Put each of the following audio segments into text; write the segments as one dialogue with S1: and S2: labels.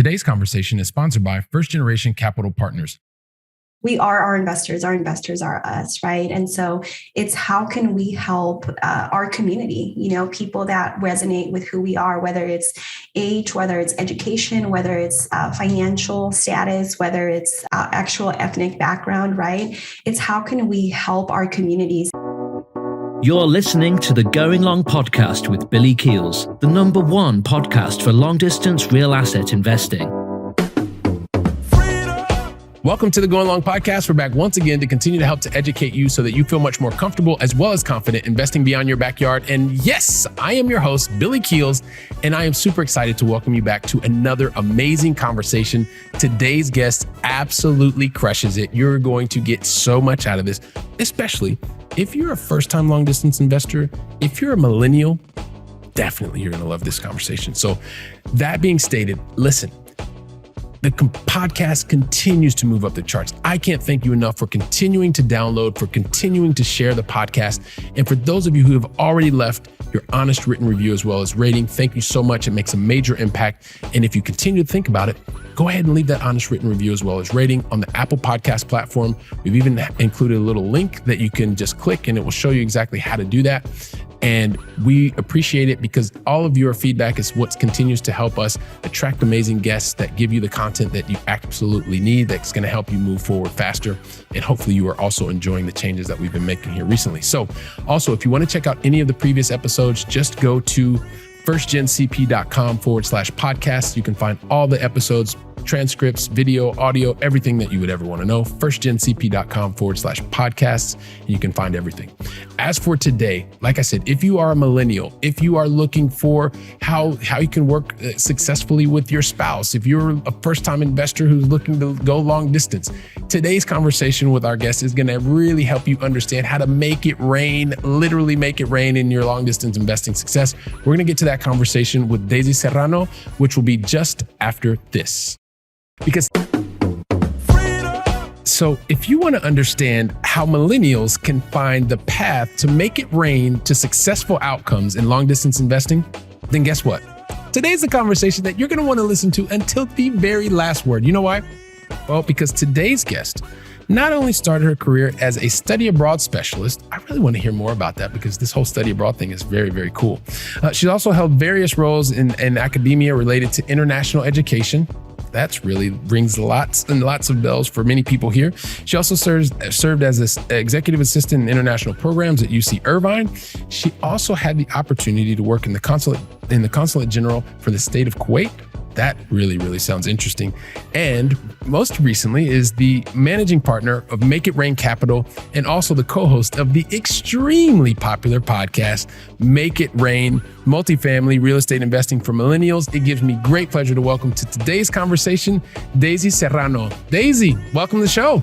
S1: Today's conversation is sponsored by First Generation Capital Partners.
S2: We are our investors are us, right? And so it's how can we help our community, people that resonate with who we are, whether it's age, whether it's education, whether it's financial status, whether it's actual ethnic background, right? It's how can we help our communities.
S3: You're listening to the Going Long podcast with Billy Keels, the #1 podcast for long-distance real asset investing.
S1: Welcome to the Going Long podcast. We're back once again to continue to help to educate you so that you feel much more comfortable as well as confident investing beyond your backyard. And yes, I am your host, Billy Keels, and I am super excited to welcome you back to another amazing conversation. Today's guest absolutely crushes it. You're going to get so much out of this, especially if you're a first-time long-distance investor. If you're a millennial, definitely you're going to love this conversation. So that being stated, listen. The podcast continues to move up the charts. I can't thank you enough for continuing to download, for continuing to share the podcast. And for those of you who have already left your honest written review as well as rating, thank you so much. It makes a major impact. And if you continue to think about it, go ahead and leave that honest written review as well as rating on the Apple Podcast platform. We've even included a little link that you can just click and it will show you exactly how to do that. And we appreciate it because all of your feedback is what continues to help us attract amazing guests that give you the content that you absolutely need, that's going to help you move forward faster. And hopefully you are also enjoying the changes that we've been making here recently. So also, if you want to check out any of the previous episodes, just go to firstgencp.com/podcast. You can find all the episodes, transcripts, video, audio, everything that you would ever want to know. firstgencp.com/podcasts. And you can find everything. As for today, like I said, if you are a millennial, if you are looking for how you can work successfully with your spouse, if you're a first-time investor who's looking to go long distance, today's conversation with our guest is going to really help you understand how to make it rain, literally make it rain in your long distance investing success. We're going to get to that conversation with Daisy Serrano, which will be just after this. So if you want to understand how millennials can find the path to make it rain to successful outcomes in long distance investing, then guess what? Today's the conversation that you're going to want to listen to until the very last word. You know why? Well, because today's guest not only started her career as a study abroad specialist. I really want to hear more about that because this whole study abroad thing is very, very cool. She's also held various roles in academia related to international education. That's really rings lots and lots of bells for many people here. She also served as an executive assistant in international programs at UC Irvine. She also had the opportunity to work in the consulate general for the state of Kuwait. That really, really sounds interesting. And most recently is the managing partner of Make It Rain Capital and also the co-host of the extremely popular podcast, Make It Rain, Multifamily Real Estate Investing for Millennials. It gives me great pleasure to welcome to today's conversation, Daisy Serrano. Daisy, welcome to the show.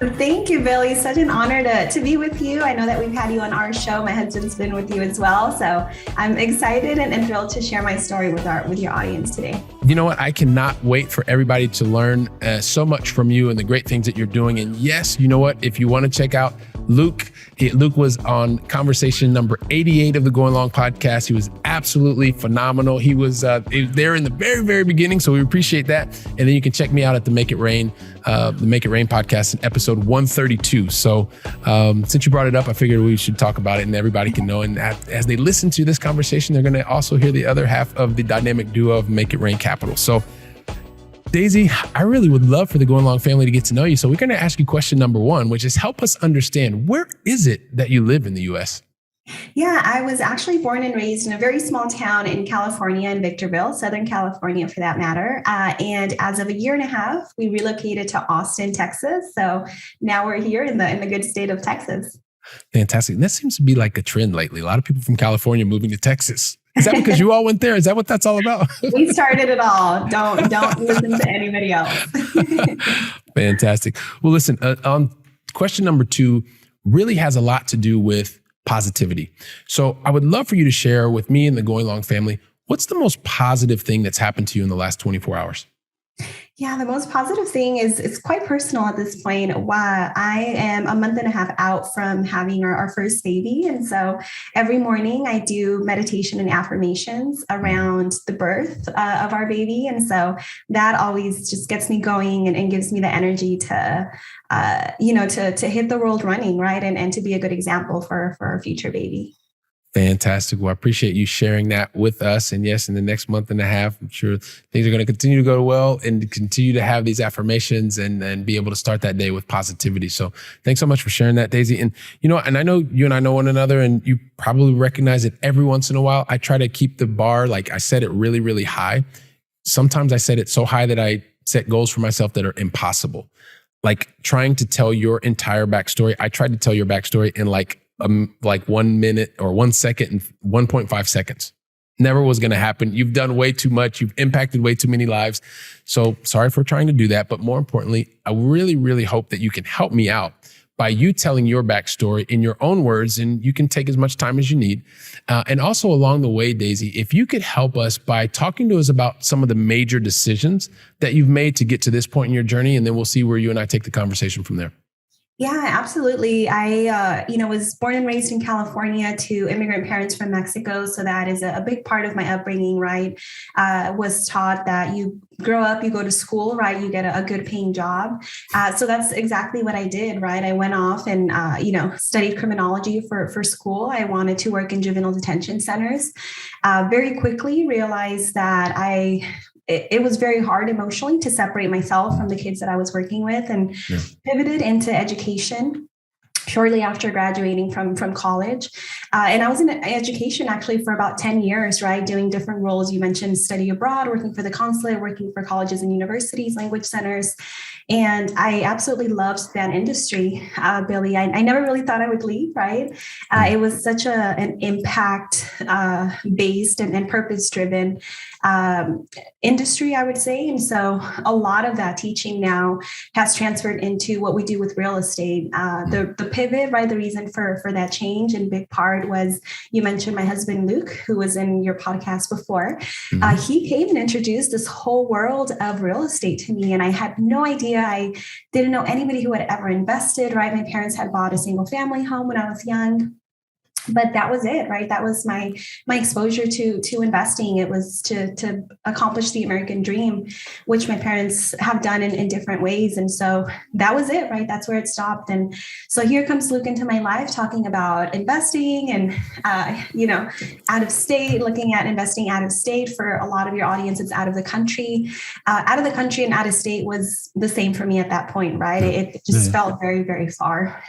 S2: Thank you, Billy. Such an honor to be with you. I know that we've had you on our show. My husband's been with you as well. So I'm excited and thrilled to share my story with your audience today.
S1: You know what? I cannot wait for everybody to learn so much from you and the great things that you're doing. And yes, you know what? If you want to check out Luke was on conversation number 88 of the Going Long podcast. He was absolutely phenomenal. He was there in the very, very beginning. So we appreciate that. And then you can check me out at the Make It Rain podcast in episode 132. So since you brought it up, I figured we should talk about it and everybody can know. And as they listen to this conversation, they're going to also hear the other half of the dynamic duo of Make It Rain Capital. So Daisy, I really would love for the Going Long family to get to know you. So we're going to ask you question number 1, which is help us understand, where is it that you live in the U.S.?
S2: Yeah, I was actually born and raised in a very small town in California, in Victorville, Southern California for that matter. And as of a year and a half, we relocated to Austin, Texas. So now we're here in the good state of Texas.
S1: Fantastic. And that seems to be like a trend lately. A lot of people from California moving to Texas. Is that because you all went there? Is that what that's all about?
S2: We started it all. Don't listen to anybody else.
S1: Fantastic. Well, listen, on question number 2 really has a lot to do with positivity. So I would love for you to share with me and the Going Long family, what's the most positive thing that's happened to you in the last 24 hours?
S2: Yeah, the most positive thing is it's quite personal at this point. Why I am a month and a half out from having our first baby. And so every morning I do meditation and affirmations around the birth of our baby. And so that always just gets me going and gives me the energy to, to hit the world running, right? And to be a good example for our future baby.
S1: Fantastic. Well, I appreciate you sharing that with us. And yes, in the next month and a half, I'm sure things are going to continue to go well and continue to have these affirmations and be able to start that day with positivity. So thanks so much for sharing that, Daisy. And, and I know you and I know one another, and you probably recognize it every once in a while. I try to keep the bar, like I set it really, really high. Sometimes I set it so high that I set goals for myself that are impossible. Like trying to tell your entire backstory. I tried to tell your backstory in like 1 minute or 1 second and 1.5 seconds. Never was going to happen. You've done way too much. You've impacted way too many lives. So sorry for trying to do that. But more importantly, I really, really hope that you can help me out by you telling your backstory in your own words, and you can take as much time as you need. And also along the way, Daisy, if you could help us by talking to us about some of the major decisions that you've made to get to this point in your journey, and then we'll see where you and I take the conversation from there.
S2: Yeah, absolutely. I, was born and raised in California to immigrant parents from Mexico. So that is a big part of my upbringing, right? Was taught that you grow up, you go to school, right? You get a good paying job. So that's exactly what I did, right? I went off and, studied criminology for school. I wanted to work in juvenile detention centers. Very quickly realized that it was very hard emotionally to separate myself from the kids that I was working with, and pivoted into education shortly after graduating from college. And I was in education actually for about 10 years, right? Doing different roles. You mentioned study abroad, working for the consulate, working for colleges and universities, language centers. And I absolutely loved that industry, Billy. I never really thought I would leave, right? It was such an impact based and purpose driven industry, I would say. And so a lot of that teaching now has transferred into what we do with real estate. The pivot, right? The reason for that change in big part was, you mentioned my husband, Luke, who was in your podcast before. He came and introduced this whole world of real estate to me. And I had no idea. I didn't know anybody who had ever invested, right? My parents had bought a single family home when I was young. But that was it, right? That was my exposure to investing. It was to accomplish the American dream, which my parents have done in different ways. And so that was it, right? That's where it stopped. And so here comes Luke into my life talking about investing and, out of state, looking at investing out of state. For a lot of your audience, it's out of the country. Out of the country and out of state was the same for me at that point, right? It just felt very, very far.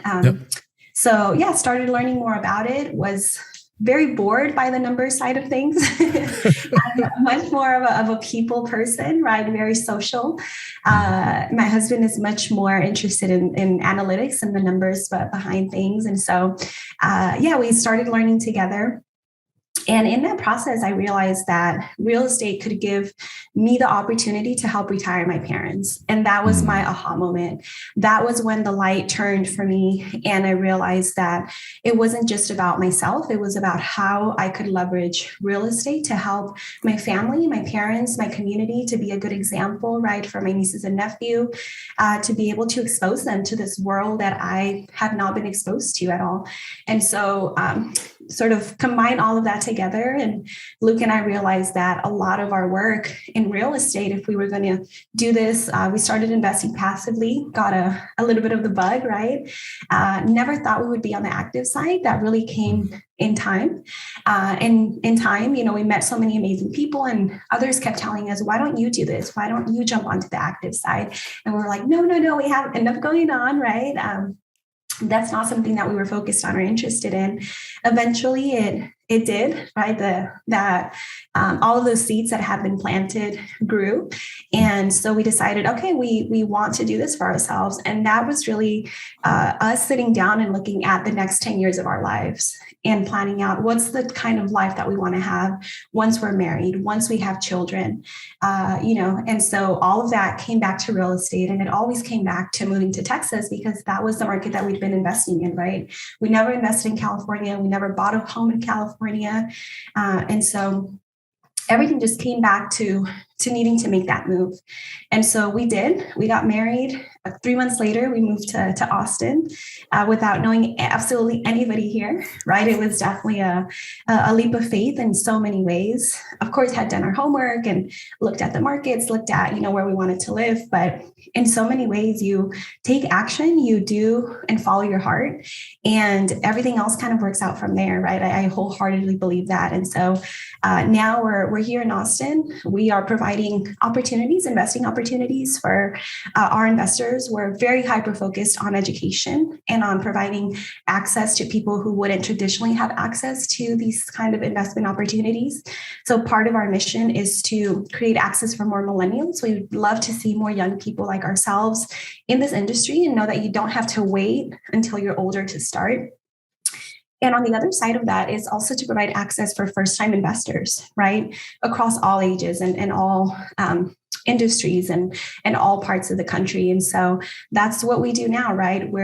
S2: So started learning more about it, was very bored by the numbers side of things. I'm much more of a people person, right? Very social. My husband is much more interested in analytics and the numbers behind things. And so, we started learning together. And in that process, I realized that real estate could give me the opportunity to help retire my parents. And that was my aha moment. That was when the light turned for me. And I realized that it wasn't just about myself. It was about how I could leverage real estate to help my family, my parents, my community, to be a good example, right, for my nieces and nephew, to be able to expose them to this world that I have not been exposed to at all. And so, sort of combine all of that together. And Luke and I realized that a lot of our work in real estate, if we were going to do this, we started investing passively, got a little bit of the bug, right? Never thought we would be on the active side. That really came in time. And in time, we met so many amazing people, and others kept telling us, why don't you do this? Why don't you jump onto the active side? And we're like, no, we have enough going on, right? That's not something that we were focused on or interested in. Eventually it did, right? All of those seeds that have been planted grew. And so we decided, okay, we want to do this for ourselves. And that was really us sitting down and looking at the next 10 years of our lives and planning out what's the kind of life that we want to have once we're married, once we have children, and so all of that came back to real estate. And it always came back to moving to Texas, because that was the market that we'd been investing in, right? We never invested in California. We never bought a home in California. And so everything just came back to to needing to make that move. And so we did. We got married. 3 months later, we moved to Austin without knowing absolutely anybody here, right? It was definitely a leap of faith in so many ways. Of course, had done our homework and looked at the markets, looked at, where we wanted to live. But in so many ways, you take action, you do and follow your heart, and everything else kind of works out from there, right? I wholeheartedly believe that. And so now we're here in Austin. We are providing opportunities, investing opportunities for our investors. We're very hyper-focused on education and on providing access to people who wouldn't traditionally have access to these kind of investment opportunities. So part of our mission is to create access for more millennials. We'd love to see more young people like ourselves in this industry and know that you don't have to wait until you're older to start. And on the other side of that is also to provide access for first-time investors, right? Across all ages and all industries and all parts of the country. And so that's what we do now, right? We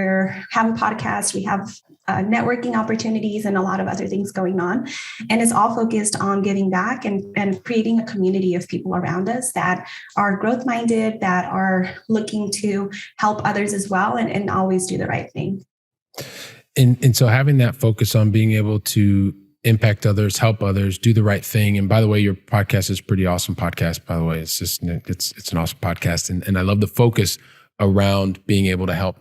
S2: have a podcast, we have networking opportunities and a lot of other things going on. And it's all focused on giving back and creating a community of people around us that are growth-minded, that are looking to help others as well and always do the right thing.
S1: And so having that focus on being able to impact others, help others, do the right thing. And by the way, your podcast is a pretty awesome podcast, by the way. It's just, it's an awesome podcast. And I love the focus around being able to help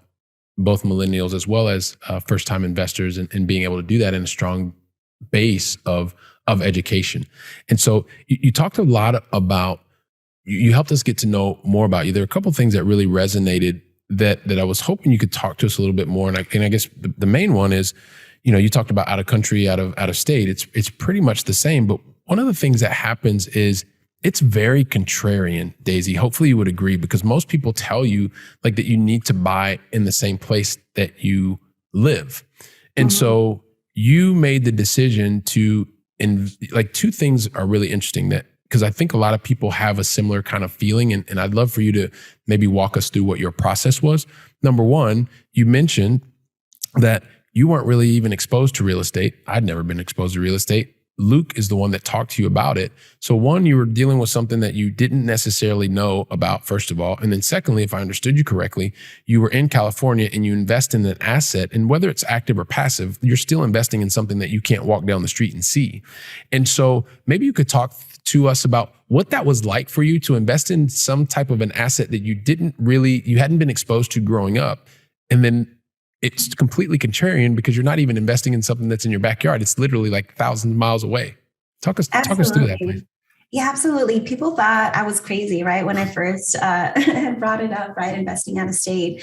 S1: both millennials as well as first-time investors and being able to do that in a strong base of education. And so you talked a lot about, you helped us get to know more about you. There are a couple of things that really resonated that I was hoping you could talk to us a little bit more. And I guess the main one is, you talked about out of country, out of state. It's pretty much the same. But one of the things that happens is it's very contrarian, Daisy. Hopefully you would agree, because most people tell you like that you need to buy in the same place that you live. And so you made the decision to, like, two things are really interesting that, because I think a lot of people have a similar kind of feeling, and I'd love for you to maybe walk us through what your process was. Number one, you mentioned that you weren't really even exposed to real estate. I'd never been exposed to real estate. Luke is the one that talked to you about it. So one, you were dealing with something that you didn't necessarily know about, first of all. And then secondly, if I understood you correctly, you were in California and you invest in an asset, and whether it's active or passive, you're still investing in something that you can't walk down the street and see. And so maybe you could talk to us about what that was like for you to invest in some type of an asset that you hadn't been exposed to growing up. And then it's completely contrarian because you're not even investing in something that's in your backyard. It's literally like thousands of miles away. Talk us through that, please.
S2: Yeah, absolutely. People thought I was crazy, right? When I first brought it up, right? Investing out of state.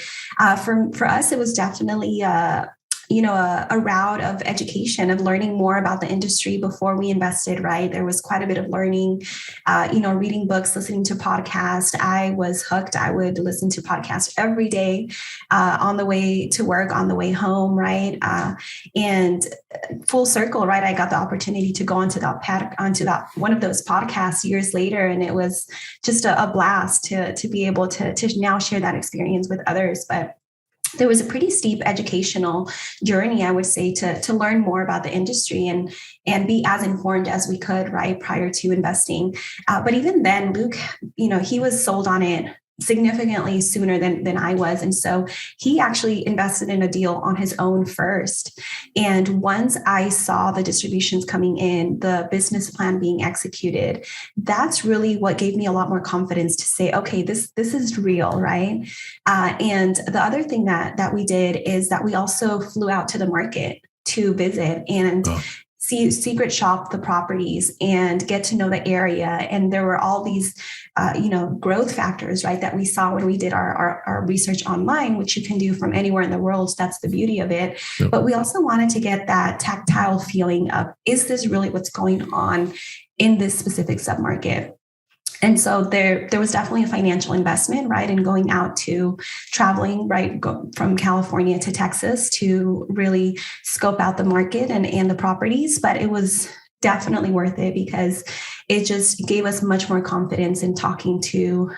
S2: For us, it was definitely a route of education, of learning more about the industry before we invested, right? There was quite a bit of learning, reading books, listening to podcasts. I was hooked. I would listen to podcasts every day on the way to work, on the way home, right? And full circle, right? I got the opportunity to go onto that one of those podcasts years later. And it was just a blast to be able to now share that experience with others. But there was a pretty steep educational journey, I would say, to learn more about the industry and be as informed as we could, right, prior to investing. But even then, Luke, he was sold on it significantly sooner than I was. And so he actually invested in a deal on his own first. And once I saw the distributions coming in, the business plan being executed, that's really what gave me a lot more confidence to say, okay, this is real, right? And the other thing that we did is that we also flew out to the market to visit and secret shop the properties and get to know the area. And there were all these, growth factors, right, that we saw when we did our research online, which you can do from anywhere in the world. So that's the beauty of it. Yep. But we also wanted to get that tactile feeling of, is this really what's going on in this specific submarket? And so there was definitely a financial investment, right, in going out to traveling, right, from California to Texas to really scope out the market and the properties. But it was definitely worth it because it just gave us much more confidence in talking to,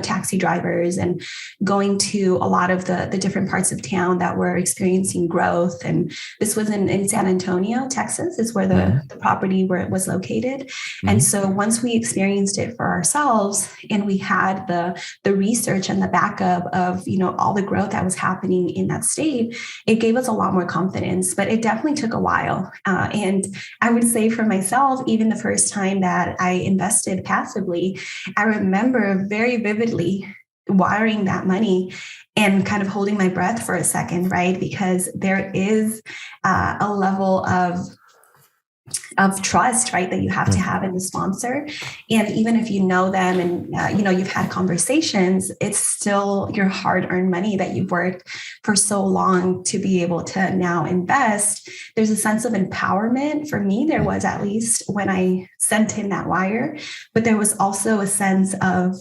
S2: taxi drivers and going to a lot of the different parts of town that were experiencing growth. And this was in San Antonio, Texas, is where the property where it was located. And so once we experienced it for ourselves and we had the research and the backup of, all the growth that was happening in that state, it gave us a lot more confidence, but it definitely took a while. And I would say for myself, even the first time that I invested passively, I remember very vividly wiring that money and kind of holding my breath for a second, right? Because there is a level of trust, right, that you have to have in the sponsor. And even if you know them and, you've had conversations, it's still your hard-earned money that you've worked for so long to be able to now invest. There's a sense of empowerment. For me, there was, at least when I sent in that wire, but there was also a sense of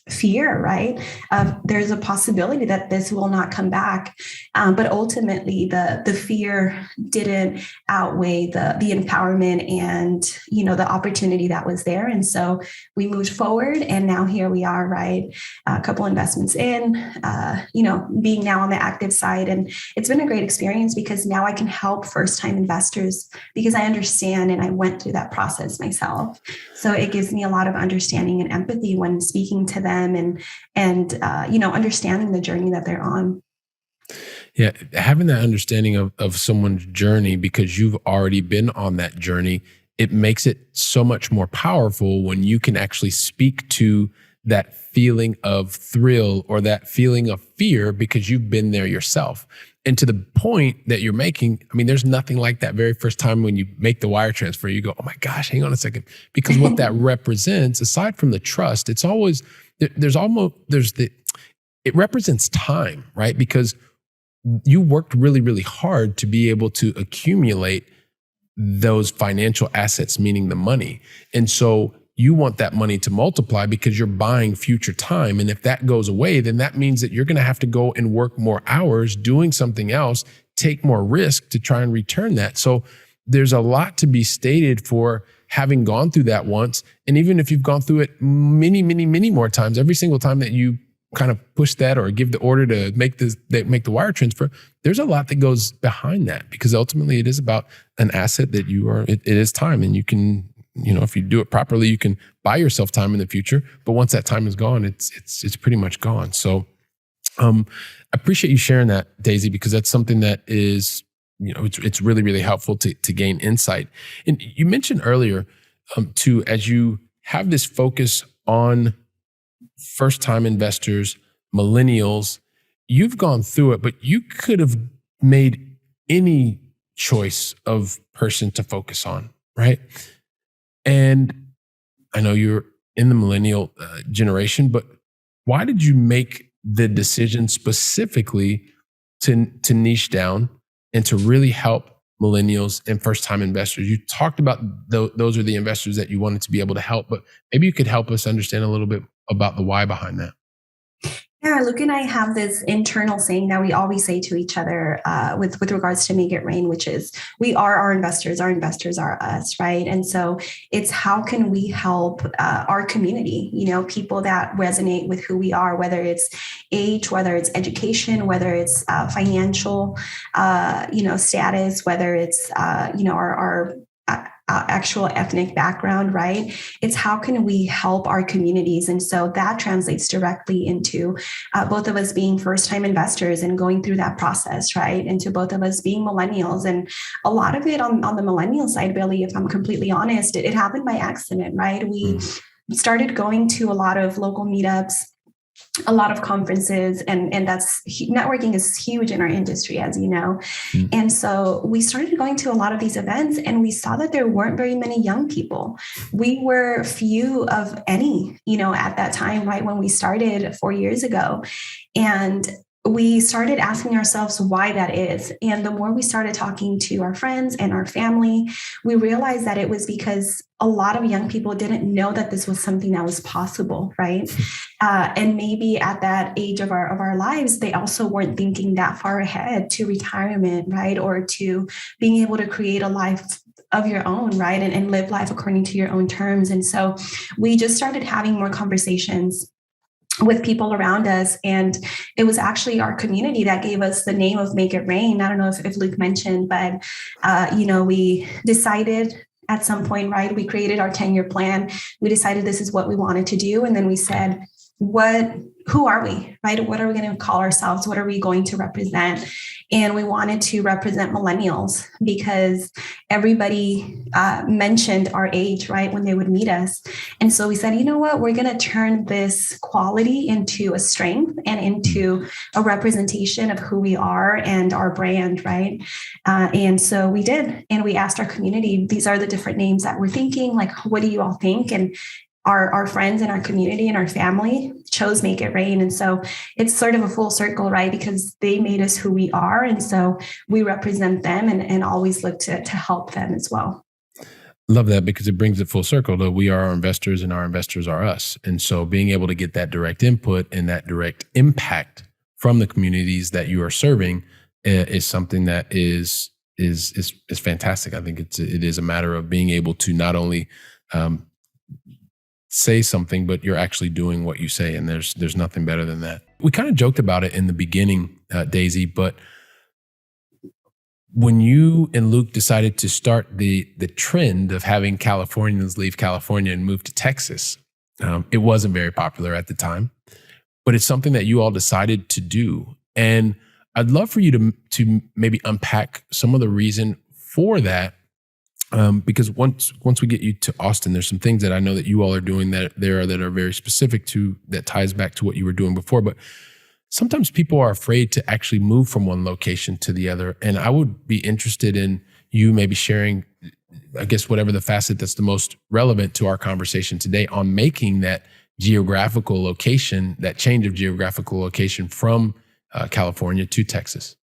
S2: fear, right? There's a possibility that this will not come back. But ultimately the fear didn't outweigh the empowerment and, the opportunity that was there. And so we moved forward and now here we are, right? A couple investments in, being now on the active side. And it's been a great experience because now I can help first-time investors because I understand and I went through that process myself. So it gives me a lot of understanding and empathy when speaking to them and understanding the journey that they're on.
S1: Yeah, having that understanding of someone's journey because you've already been on that journey, it makes it so much more powerful when you can actually speak to that feeling of thrill or that feeling of fear because you've been there yourself. And to the point that you're making, I mean, there's nothing like that very first time when you make the wire transfer, you go, oh my gosh, hang on a second. Because what that represents, aside from the trust, it's always, it represents time, right? Because you worked really, really hard to be able to accumulate those financial assets, meaning the money. And so you want that money to multiply because you're buying future time. And if that goes away, then that means that you're going to have to go and work more hours doing something else, take more risk to try and return that. So there's a lot to be stated for having gone through that once. And even if you've gone through it many, many, many more times, every single time that you kind of push that or give the order to make the wire transfer, there's a lot that goes behind that because ultimately it is about an asset that it is time. And you can, if you do it properly, you can buy yourself time in the future. But once that time is gone, it's pretty much gone. So I appreciate you sharing that, Daisy, because that's something that is, it's really, really helpful to gain insight. And you mentioned earlier, too, as you have this focus on first-time investors, millennials, you've gone through it, but you could have made any choice of person to focus on, right? And I know you're in the millennial generation, but why did you make the decision specifically to niche down and to really help millennials and first-time investors? You talked about those are the investors that you wanted to be able to help, but maybe you could help us understand a little bit about the why behind that.
S2: Yeah, Luke and I have this internal saying that we always say to each other with regards to Make It Rain, which is we are our investors are us, right? And so it's how can we help our community, people that resonate with who we are, whether it's age, whether it's education, whether it's financial, status, whether it's, our actual ethnic background, right? It's how can we help our communities? And so that translates directly into both of us being first-time investors and going through that process, right? Into both of us being millennials. And a lot of it on the millennial side, Billy, if I'm completely honest, it happened by accident, right? We started going to a lot of local meetups, a lot of conferences, and that's networking is huge in our industry, as you know. And so we started going to a lot of these events and we saw that there weren't very many young people. We were few of any, at that time, right? When we started 4 years ago. And we started asking ourselves why that is. And the more we started talking to our friends and our family, we realized that it was because a lot of young people didn't know that this was something that was possible, right? And maybe at that age of our lives, they also weren't thinking that far ahead to retirement, right? Or to being able to create a life of your own, right? And live life according to your own terms. And so we just started having more conversations with people around us. And it was actually our community that gave us the name of Make It Rain. I don't know if Luke mentioned, but, we decided at some point, right? We created our 10-year plan. We decided this is what we wanted to do. And then we said, who are we, right? What are we going to call ourselves? What are we going to represent? And we wanted to represent millennials because everybody mentioned our age, right, when they would meet us. And so we said, you know what, we're going to turn this quality into a strength and into a representation of who we are and our brand, right? And so we did. And we asked our community, these are the different names that we're thinking, like, what do you all think? And our friends and our community and our family chose Make It Rain. And so it's sort of a full circle, right? Because they made us who we are. And so we represent them and always look to help them as well.
S1: Love that, because it brings it full circle to we are our investors and our investors are us. And so being able to get that direct input and that direct impact from the communities that you are serving is something that is fantastic. I think it is a matter of being able to not only say something, but you're actually doing what you say. And there's nothing better than that. We kind of joked about it in the beginning, Daisy, but when you and Luke decided to start the trend of having Californians leave California and move to Texas, it wasn't very popular at the time, but it's something that you all decided to do. And I'd love for you to maybe unpack some of the reason for that. Because once we get you to Austin, there's some things that I know that you all are doing that are very specific to, that ties back to what you were doing before. But sometimes people are afraid to actually move from one location to the other. And I would be interested in you maybe sharing, I guess, whatever the facet that's the most relevant to our conversation today on making that geographical location, that change of geographical location from California to Texas.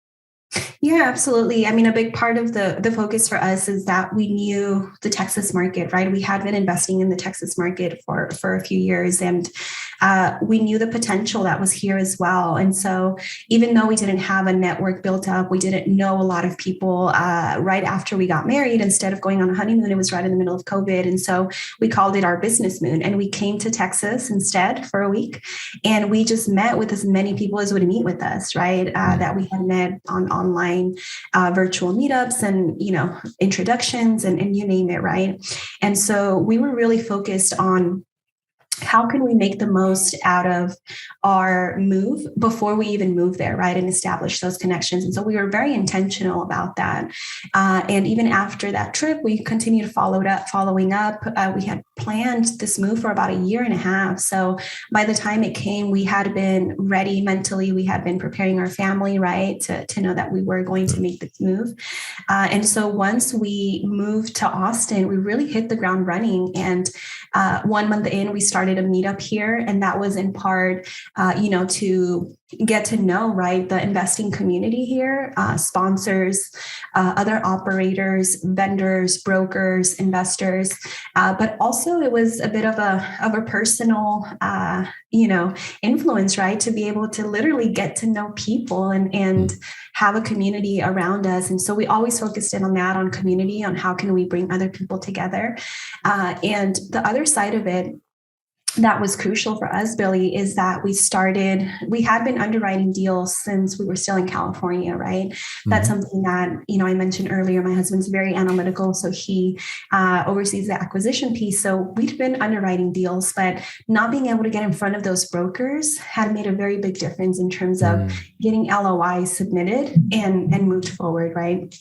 S2: Yeah, absolutely. I mean, a big part of the focus for us is that we knew the Texas market, right? We had been investing in the Texas market for a few years, and we knew the potential that was here as well. And so even though we didn't have a network built up, we didn't know a lot of people right after we got married. Instead of going on a honeymoon, it was right in the middle of COVID. And so we called it our business moon. And we came to Texas instead for a week. And we just met with as many people as would meet with us, right? That we had met on online virtual meetups and, introductions and you name it, right? And so we were really focused on how can we make the most out of our move before we even move there, right? And establish those connections. And so we were very intentional about that. And even after that trip, we continued following up. We had planned this move for about a year and a half. So by the time it came, we had been ready mentally. We had been preparing our family, right, to know that we were going to make this move. And so once we moved to Austin, we really hit the ground running. And 1 month in, we started a meetup here. And that was in part, to get to know, right, the investing community here, sponsors, other operators, vendors, brokers, investors. But also it was a bit of a personal, influence, right, to be able to literally get to know people and have a community around us. And so we always focused in on that, on community, on how can we bring other people together. And the other side of it that was crucial for us, Billy, is that we had been underwriting deals since we were still in California, right? Mm-hmm. That's something that, I mentioned earlier, my husband's very analytical, so he oversees the acquisition piece. So we'd been underwriting deals, but not being able to get in front of those brokers had made a very big difference in terms of getting LOIs submitted and moved forward, right?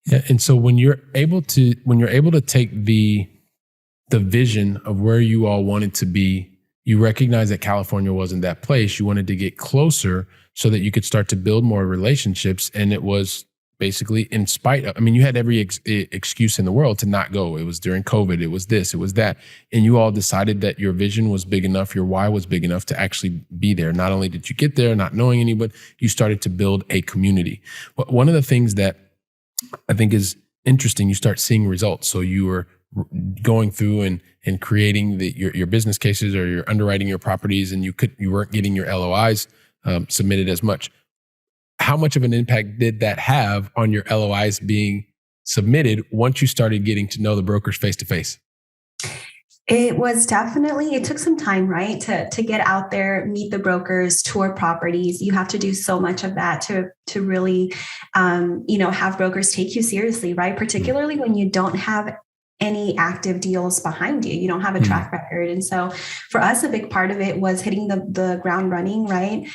S1: Yeah, and so when you're able to take the vision of where you all wanted to be, you recognize that California wasn't that place. You wanted to get closer so that you could start to build more relationships. And it was basically in spite of, you had every excuse in the world to not go. It was during COVID. It was this, it was that. And you all decided that your vision was big enough, your why was big enough to actually be there. Not only did you get there, not knowing anybody, you started to build a community. But one of the things that I think is interesting, you start seeing results. So you were going through and creating your business cases, or you're underwriting your properties, and you weren't getting your LOIs submitted as much. How much of an impact did that have on your LOIs being submitted once you started getting to know the brokers face to face?
S2: It was definitely, it took some time, right? To get out there, meet the brokers, tour properties. You have to do so much of that to really, have brokers take you seriously, right? Particularly when you don't have any active deals behind you. You don't have a track record. And so for us, a big part of it was hitting the ground running, right?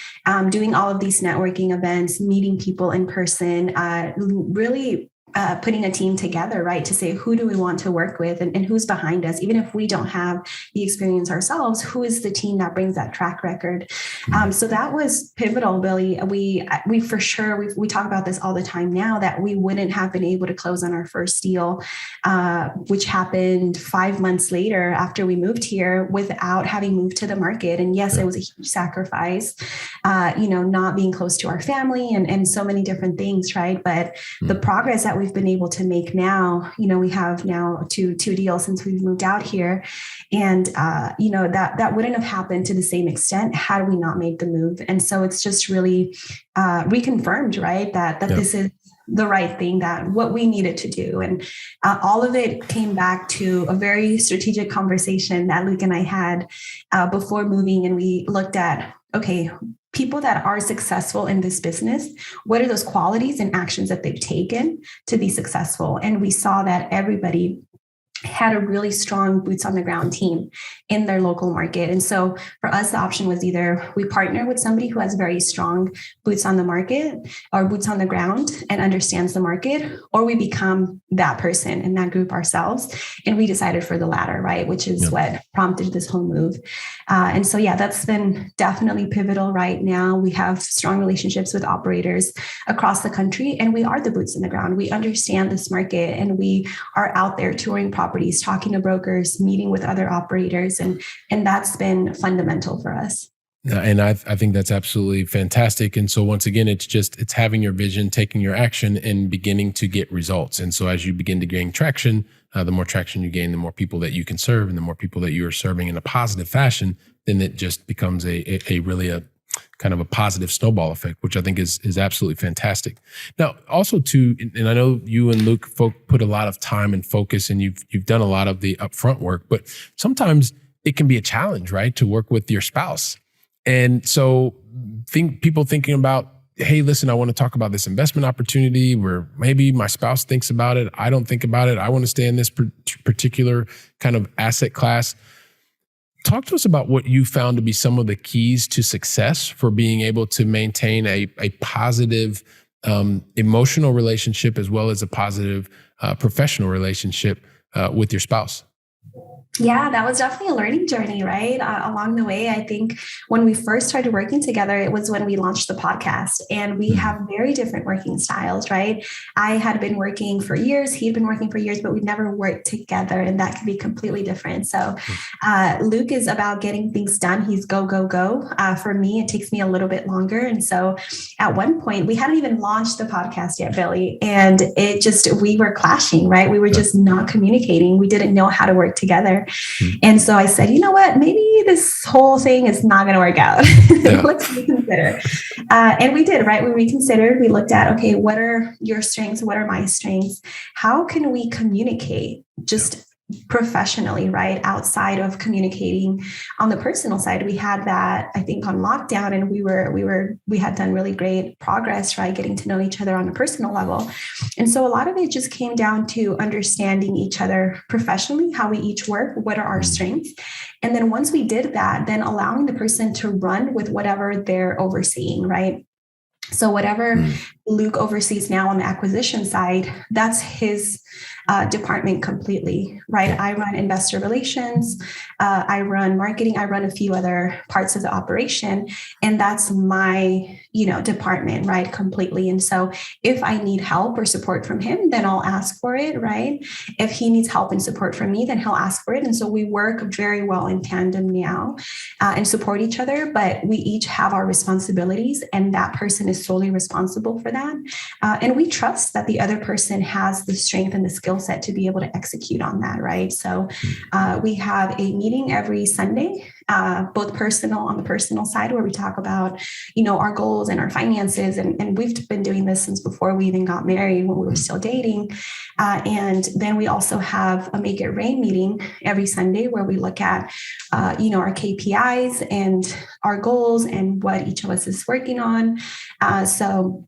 S2: Doing all of these networking events, meeting people in person, really putting a team together, right? To say, who do we want to work with and who's behind us? Even if we don't have the experience ourselves, who is the team that brings that track record? So that was pivotal, Billy. We for sure, we talk about this all the time now, that we wouldn't have been able to close on our first deal, which happened 5 months later after we moved here, without having moved to the market. And yes, it was a huge sacrifice, not being close to our family and so many different things, right? But the progress that we've been able to make now, we have now two deals since we've moved out here. And, that wouldn't have happened to the same extent had we not made the move. And so it's just really reconfirmed, right? That this is the right thing, that what we needed to do. And all of it came back to a very strategic conversation that Luke and I had before moving. And we looked at, okay, people that are successful in this business, what are those qualities and actions that they've taken to be successful? And we saw that everybody had a really strong boots on the ground team in their local market. And so for us, the option was either we partner with somebody who has very strong boots on the market or boots on the ground and understands the market, or we become that person in that group ourselves. And we decided for the latter, right? Which is what prompted this whole move. And so, that's been definitely pivotal right now. We have strong relationships with operators across the country, and we are the boots on the ground. We understand this market, and we are out there touring properties, talking to brokers, meeting with other operators. And that's been fundamental for us.
S1: And I think that's absolutely fantastic. And so once again, it's having your vision, taking your action, and beginning to get results. And so as you begin to gain traction, the more traction you gain, the more people that you can serve, and the more people that you are serving in a positive fashion, then it just becomes a really kind of a positive snowball effect, which I think is absolutely fantastic. Now, also too, and I know you and Luke put a lot of time and focus, and you've done a lot of the upfront work, but sometimes it can be a challenge, right, to work with your spouse. And so people thinking about, hey, listen, I want to talk about this investment opportunity where maybe my spouse thinks about it, I don't think about it, I want to stay in this particular kind of asset class. Talk to us about what you found to be some of the keys to success for being able to maintain a positive emotional relationship as well as a positive professional relationship with your spouse.
S2: Yeah, that was definitely a learning journey, right? Along the way, I think when we first started working together, it was when we launched the podcast, and we have very different working styles, right? I had been working for years, he'd been working for years, but we'd never worked together, and that could be completely different. So Luke is about getting things done. He's go, go, go. For me, it takes me a little bit longer. And so at one point, we hadn't even launched the podcast yet, Billy, and we were clashing, right? We were just not communicating. We didn't know how to work together. And so I said, you know what, maybe this whole thing is not going to work out. Let's reconsider. And we did, right? We reconsidered. We looked at, okay, what are your strengths? What are my strengths? How can we communicate just professionally, right? Outside of communicating on the personal side, we had that, I think, on lockdown, and we had done really great progress, right? Getting to know each other on a personal level. And so a lot of it just came down to understanding each other professionally, how we each work, what are our strengths. And then once we did that, then allowing the person to run with whatever they're overseeing, right? So whatever Luke oversees now on the acquisition side, that's his department completely, right? I run investor relations, I run marketing, I run a few other parts of the operation, and that's my, department, right? Completely. And so if I need help or support from him, then I'll ask for it, right? If he needs help and support from me, then he'll ask for it. And so we work very well in tandem now and support each other, but we each have our responsibilities, and that person is solely responsible for that. And we trust that the other person has the strength and the skill set to be able to execute on that, right? So we have a meeting every Sunday, both on the personal side, where we talk about, our goals and our finances. And we've been doing this since before we even got married, when we were still dating. And then we also have a Make It Rain meeting every Sunday, where we look at, our KPIs and our goals and what each of us is working on. So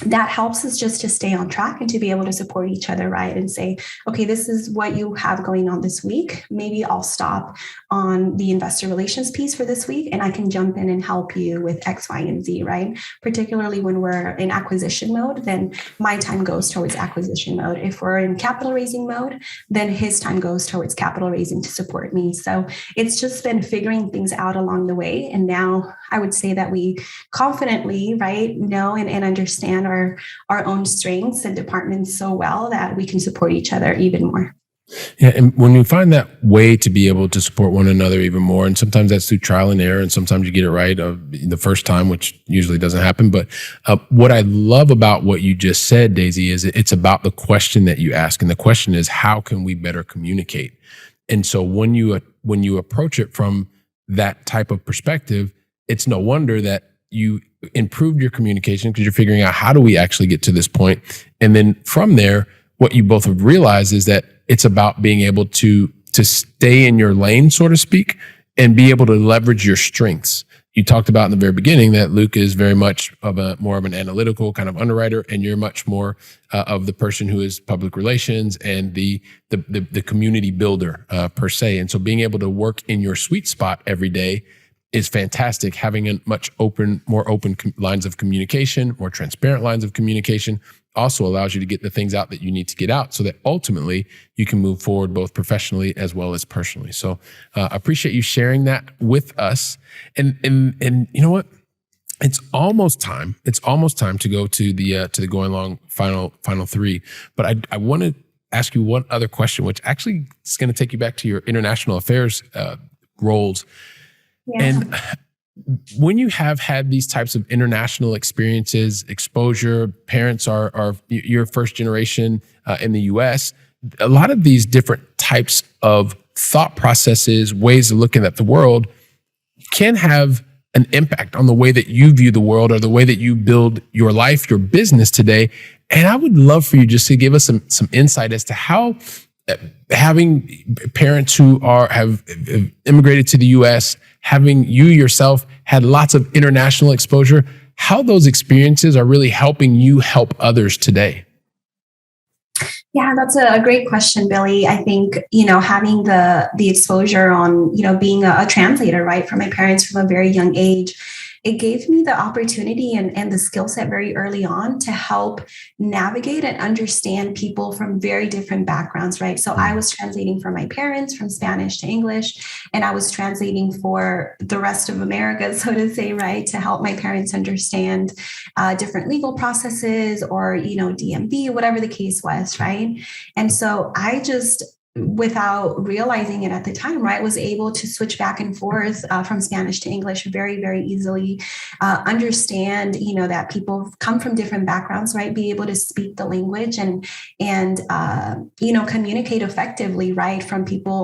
S2: that helps us just to stay on track and to be able to support each other, right? And say, okay, this is what you have going on this week. Maybe I'll stop on the investor relations piece for this week, and I can jump in and help you with X, Y, and Z, right? Particularly when we're in acquisition mode, then my time goes towards acquisition mode. If we're in capital raising mode, then his time goes towards capital raising to support me. So it's just been figuring things out along the way. And now I would say that we confidently, right, know and understand our own strengths and departments so well that we can support each other even more.
S1: Yeah, and when you find that way to be able to support one another even more, and sometimes that's through trial and error, and sometimes you get it right the first time, which usually doesn't happen. But what I love about what you just said, Daisy, is it's about the question that you ask, and the question is, how can we better communicate? And so when you approach it from that type of perspective, it's no wonder that you improved your communication, because you're figuring out, how do we actually get to this point? And then from there, what you both have realized is that it's about being able to stay in your lane, so to speak, and be able to leverage your strengths. You talked about in the very beginning that Luke is very much more of an analytical kind of underwriter, and you're much more of the person who is public relations and the community builder per se. And so being able to work in your sweet spot every day is fantastic. Having a more open lines of communication, more transparent lines of communication, also allows you to get the things out that you need to get out, so that ultimately you can move forward both professionally as well as personally. So appreciate you sharing that with us. And you know what? It's almost time. It's almost time to go to the Going Long final three. But I want to ask you one other question, which actually is going to take you back to your international affairs roles. Yeah. And when you have had these types of international experiences, exposure, parents are your first generation in the US, a lot of these different types of thought processes, ways of looking at the world can have an impact on the way that you view the world or the way that you build your life, your business today. And I would love for you just to give us some insight as to how having parents who have immigrated to the US, having you yourself had lots of international exposure, how those experiences are really helping you help others today.
S2: Yeah, that's a great question, Billy. I think, having the exposure on, being a translator, right, for my parents from a very young age, it gave me the opportunity and the skill set very early on to help navigate and understand people from very different backgrounds, right? So I was translating for my parents from Spanish to English, and I was translating for the rest of America, so to say, right, to help my parents understand different legal processes or, DMV, whatever the case was, right? And so I just, without realizing it at the time, right, was able to switch back and forth from Spanish to English very, very easily, understand, that people come from different backgrounds, right, be able to speak the language and communicate effectively, right,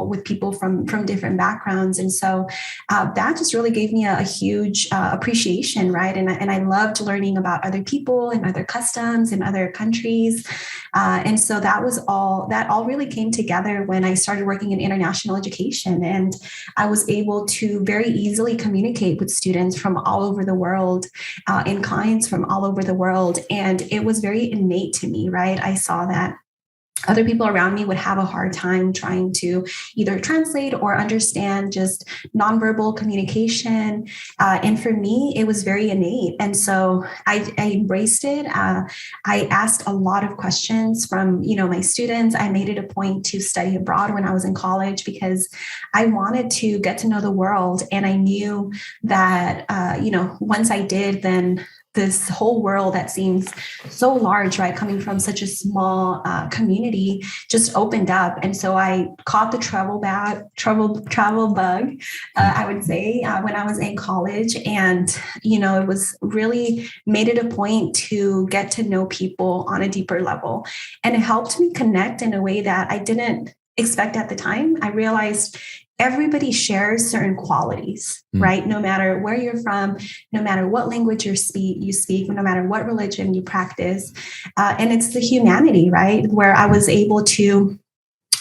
S2: with people from different backgrounds. And so that just really gave me a huge appreciation, right? And I loved learning about other people and other customs and other countries. And so that all really came together when I started working in international education, and I was able to very easily communicate with students from all over the world and clients from all over the world. And it was very innate to me, right? I saw that other people around me would have a hard time trying to either translate or understand just nonverbal communication. And for me, it was very innate. And so I embraced it. I asked a lot of questions from, my students. I made it a point to study abroad when I was in college because I wanted to get to know the world. And I knew that, once I did, then this whole world that seems so large, right, coming from such a small community, just opened up. And so I caught the travel bug, I would say, when I was in college. And, it was really made it a point to get to know people on a deeper level. And it helped me connect in a way that I didn't expect at the time. I realized everybody shares certain qualities, right? No matter where you're from, no matter what language you speak, no matter what religion you practice. And it's the humanity, right? Where I was able to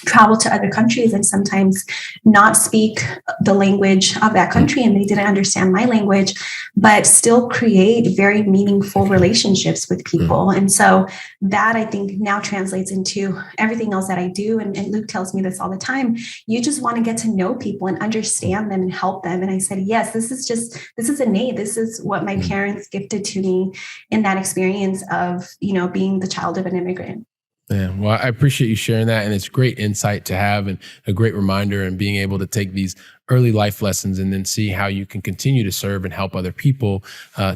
S2: travel to other countries and sometimes not speak the language of that country, and they didn't understand my language, but still create very meaningful relationships with people. And so that, I think, now translates into everything else that I do. And Luke tells me this all the time. You just want to get to know people and understand them and help them. And I said, yes, this is innate. This is what my parents gifted to me in that experience of, being the child of an immigrant.
S1: Yeah, well, I appreciate you sharing that. And it's great insight to have and a great reminder, and being able to take these early life lessons and then see how you can continue to serve and help other people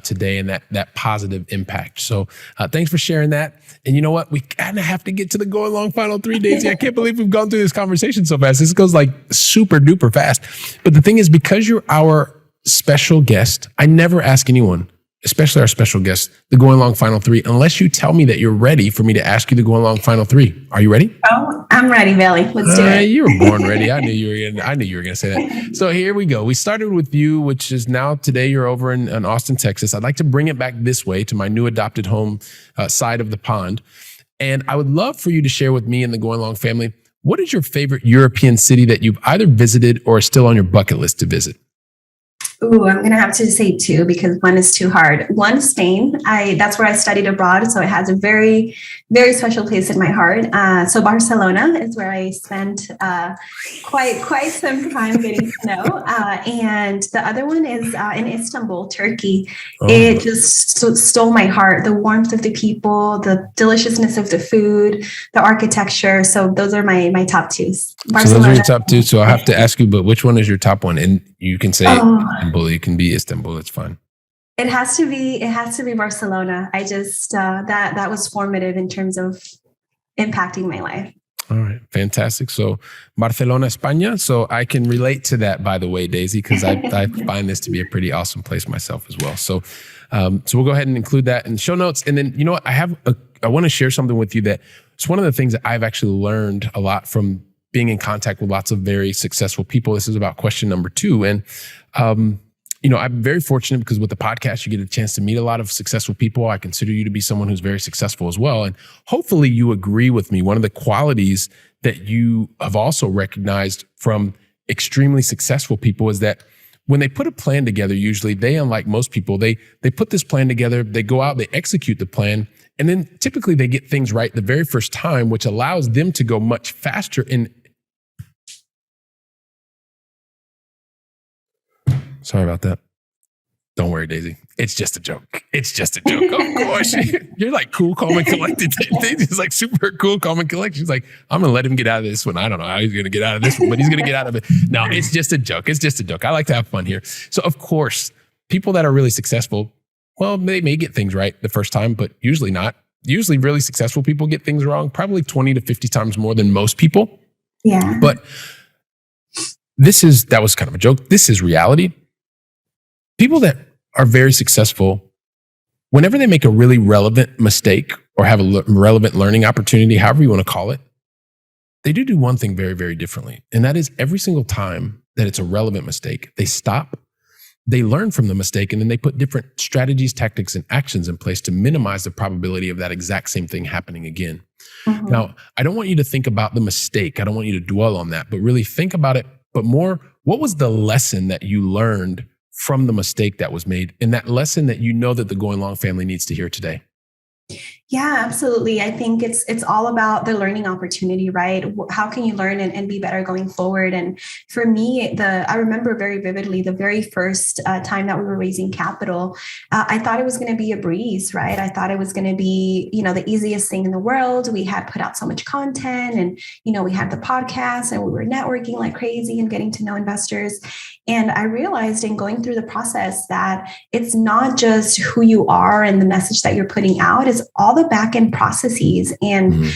S1: today, and that positive impact. So thanks for sharing that. And you know what? We kind of have to get to the going long final 3 days. I can't believe we've gone through this conversation so fast. This goes like super duper fast. But the thing is, because you're our special guest, I never ask anyone, especially our special guests, the going long final 3, unless you tell me that you're ready for me to ask you the going long final 3. Are you ready?
S2: Oh, I'm ready, Billy. Let's do it.
S1: You were born ready. I knew you were going to say that. So here we go. We started with you, which is now today you're over in Austin, Texas. I'd like to bring it back this way to my new adopted home side of the pond. And I would love for you to share with me and the Going Long family, what is your favorite European city that you've either visited or is still on your bucket list to visit?
S2: Ooh, I'm going to have to say 2 because one is too hard. One, Spain. That's where I studied abroad. So it has a very, very special place in my heart. So Barcelona is where I spent quite some time getting to know. And the other one is in Istanbul, Turkey. Oh. It just stole my heart. The warmth of the people, the deliciousness of the food, the architecture. So those are my top 2s.
S1: Barcelona. So those are your top 2. So I have to ask you, but which one is your top one? And you can say Istanbul. It can be Istanbul. It's fine.
S2: It has to be Barcelona. I just that was formative in terms of impacting my life.
S1: All right, fantastic. So Barcelona, España. So I can relate to that, by the way, Daisy, because I find this to be a pretty awesome place myself as well. So we'll go ahead and include that in the show notes. And then, you know what? I want to share something with you that it's one of the things that I've actually learned a lot from being in contact with lots of very successful people. This is about question number 2. And, I'm very fortunate because with the podcast, you get a chance to meet a lot of successful people. I consider you to be someone who's very successful as well. And hopefully you agree with me. One of the qualities that you have also recognized from extremely successful people is that when they put a plan together, usually they, unlike most people, they put this plan together, they go out, they execute the plan, and then typically they get things right the very first time, which allows them to go much faster. And sorry about that. Don't worry, Daisy. It's just a joke. It's just a joke. Of course. You're like cool, calm, and collected. Daisy's like super cool, calm, and collected. She's like, I'm going to let him get out of this one. I don't know how he's going to get out of this one, but he's going to get out of it. No, it's just a joke. It's just a joke. I like to have fun here. So of course, people that are really successful, well, they may get things right the first time, but usually not. Usually really successful people get things wrong, probably 20 to 50 times more than most people.
S2: Yeah.
S1: But that was kind of a joke. This is reality. People that are very successful, whenever they make a really relevant mistake or have a relevant learning opportunity, however you want to call it, they do one thing very, very differently. And that is every single time that it's a relevant mistake, they stop, they learn from the mistake, and then they put different strategies, tactics, and actions in place to minimize the probability of that exact same thing happening again. Mm-hmm. Now, I don't want you to think about the mistake. I don't want you to dwell on that, but really think about it, but more, what was the lesson that you learned from the mistake that was made, and that lesson that you know that the Going Long family needs to hear today?
S2: Yeah, absolutely. I think it's all about the learning opportunity, right? How can you learn and be better going forward? And for me, I remember very vividly the very first time that we were raising capital. I thought it was going to be a breeze, right? I thought it was going to be, the easiest thing in the world. We had put out so much content, and we had the podcast, and we were networking like crazy and getting to know investors. And I realized in going through the process that it's not just who you are and the message that you're putting out, it's all the back end processes and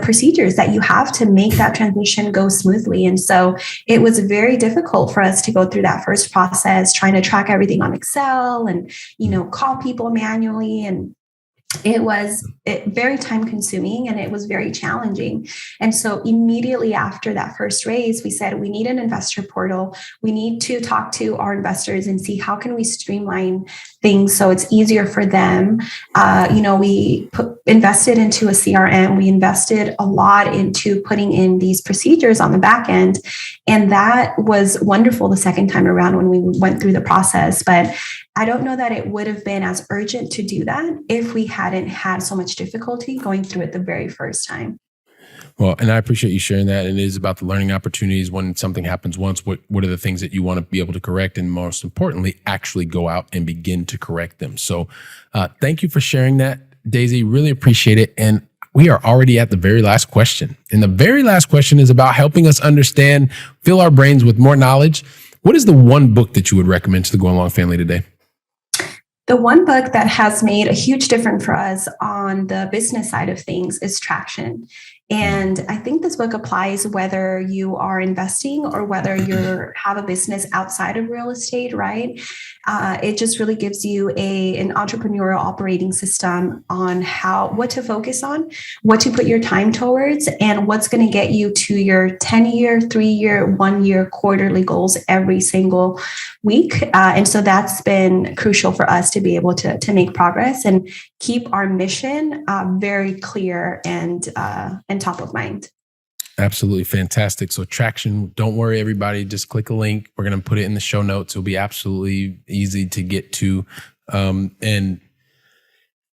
S2: procedures that you have to make that transition go smoothly. And so it was very difficult for us to go through that first process, trying to track everything on Excel and call people manually, and it was very time consuming, and it was very challenging. And so immediately after that first raise, we said, we need an investor portal. We need to talk to our investors and see how can we streamline things so it's easier for them. We invested into a CRM. We invested a lot into putting in these procedures on the back end. And that was wonderful the second time around when we went through the process. But I don't know that it would have been as urgent to do that if we hadn't had so much difficulty going through it the very first time.
S1: Well, and I appreciate you sharing that. And it is about the learning opportunities. When something happens once, what are the things that you want to be able to correct? And most importantly, actually go out and begin to correct them. So thank you for sharing that, Daisy. Really appreciate it. And we are already at the very last question. And the very last question is about helping us understand, fill our brains with more knowledge. What is the one book that you would recommend to the Going Long family today?
S2: The one book that has made a huge difference for us on the business side of things is Traction. And I think this book applies whether you are investing or whether you have a business outside of real estate, right? It just really gives you an entrepreneurial operating system on what to focus on, what to put your time towards, and what's going to get you to your 10-year, 3-year, 1-year quarterly goals every single week. And so that's been crucial for us to be able to make progress and keep our mission very clear and top of mind.
S1: Absolutely fantastic. So Traction, don't worry, everybody, just click a link. We're going to put it in the show notes. It'll be absolutely easy to get to. And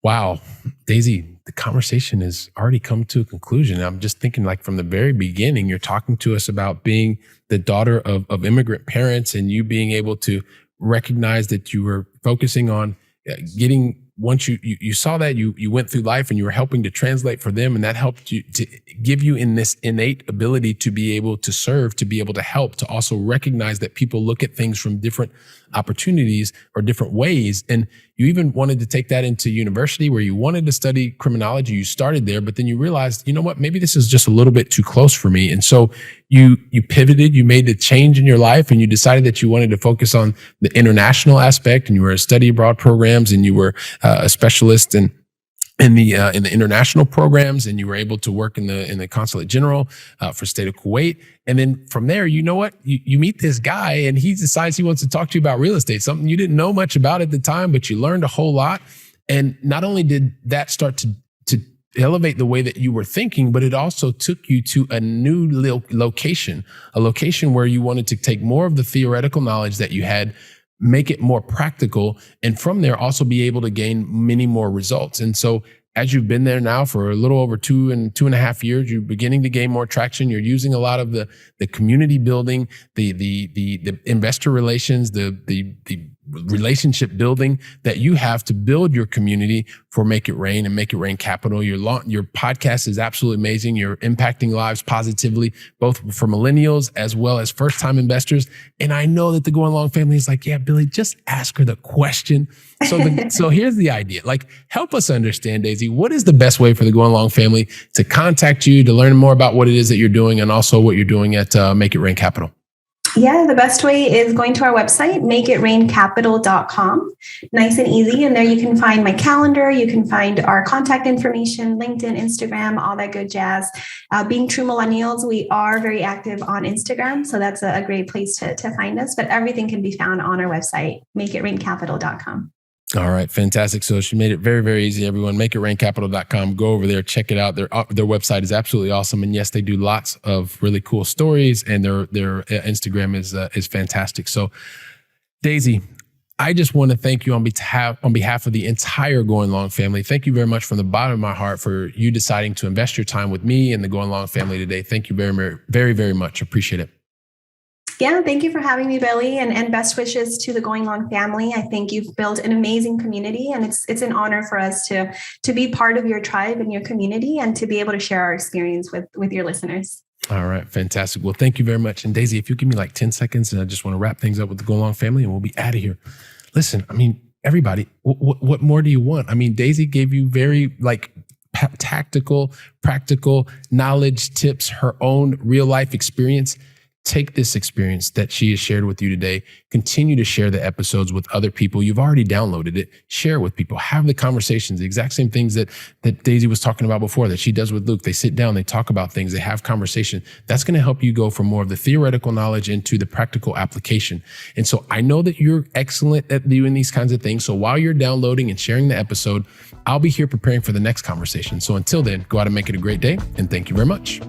S1: wow, Daisy, the conversation has already come to a conclusion. I'm just thinking, like, from the very beginning, you're talking to us about being the daughter of immigrant parents, and you being able to recognize that you were focusing on getting, once you saw that, you went through life and you were helping to translate for them, and that helped you to give you in this innate ability to be able to serve, to be able to help, to also recognize that people look at things from different opportunities or different ways. And you even wanted to take that into university where you wanted to study criminology. You started there, but then you realized, you know what, maybe this is just a little bit too close for me. And so you pivoted, you made the change in your life, and you decided that you wanted to focus on the international aspect, and you were a study abroad programs, and you were a specialist in the international programs, and you were able to work in the consulate general for state of Kuwait. And then from there, you know what? You meet this guy, and he decides he wants to talk to you about real estate, something you didn't know much about at the time, but you learned a whole lot. And not only did that start to elevate the way that you were thinking, but it also took you to a new location, a location where you wanted to take more of the theoretical knowledge that you had, make it more practical, and from there also be able to gain many more results. And so as you've been there now for a little over 2.5 years, you're beginning to gain more traction. You're using a lot of the community building, the investor relations, the relationship building that you have to build your community for Make It Rain and Make It Rain Capital. Your podcast is absolutely amazing. You're impacting lives positively, both for millennials as well as first-time investors. And I know that the Going Long family is like, yeah, Billy, just ask her the question. So here's the idea. Like, help us understand, Daisy, what is the best way for the Going Long family to contact you, to learn more about what it is that you're doing, and also what you're doing at Make It Rain Capital?
S2: Yeah, the best way is going to our website, makeitraincapital.com. Nice and easy. And there you can find my calendar. You can find our contact information, LinkedIn, Instagram, all that good jazz. Being true millennials, we are very active on Instagram. So that's a great place to find us. But everything can be found on our website, makeitraincapital.com.
S1: All right. Fantastic. So she made it very, very easy, everyone. MakeItRainCapital.com. Go over there, check it out. Their website is absolutely awesome. And yes, they do lots of really cool stories, and their Instagram is fantastic. So Daisy, I just want to thank you on behalf of the entire Going Long family. Thank you very much from the bottom of my heart for you deciding to invest your time with me and the Going Long family today. Thank you very, very, very, very much. Appreciate it.
S2: Yeah, thank you for having me, Billy, and best wishes to the Going Long family. I think you've built an amazing community, and it's an honor for us to be part of your tribe and your community and to be able to share our experience with your listeners.
S1: All right, fantastic. Well, thank you very much. And Daisy, if you give me like 10 seconds, and I just want to wrap things up with the Go Long family and we'll be out of here. Listen, I mean, everybody, what more do you want? I mean, Daisy gave you very tactical, practical knowledge, tips, her own real life experience. Take this experience that she has shared with you today. Continue to share the episodes with other people. You've already downloaded it. Share with people. Have the conversations, the exact same things that Daisy was talking about before, that she does with Luke. They sit down, they talk about things, they have conversation. That's going to help you go from more of the theoretical knowledge into the practical application. And so I know that you're excellent at doing these kinds of things. So while you're downloading and sharing the episode, I'll be here preparing for the next conversation. So until then, go out and make it a great day. And thank you very much.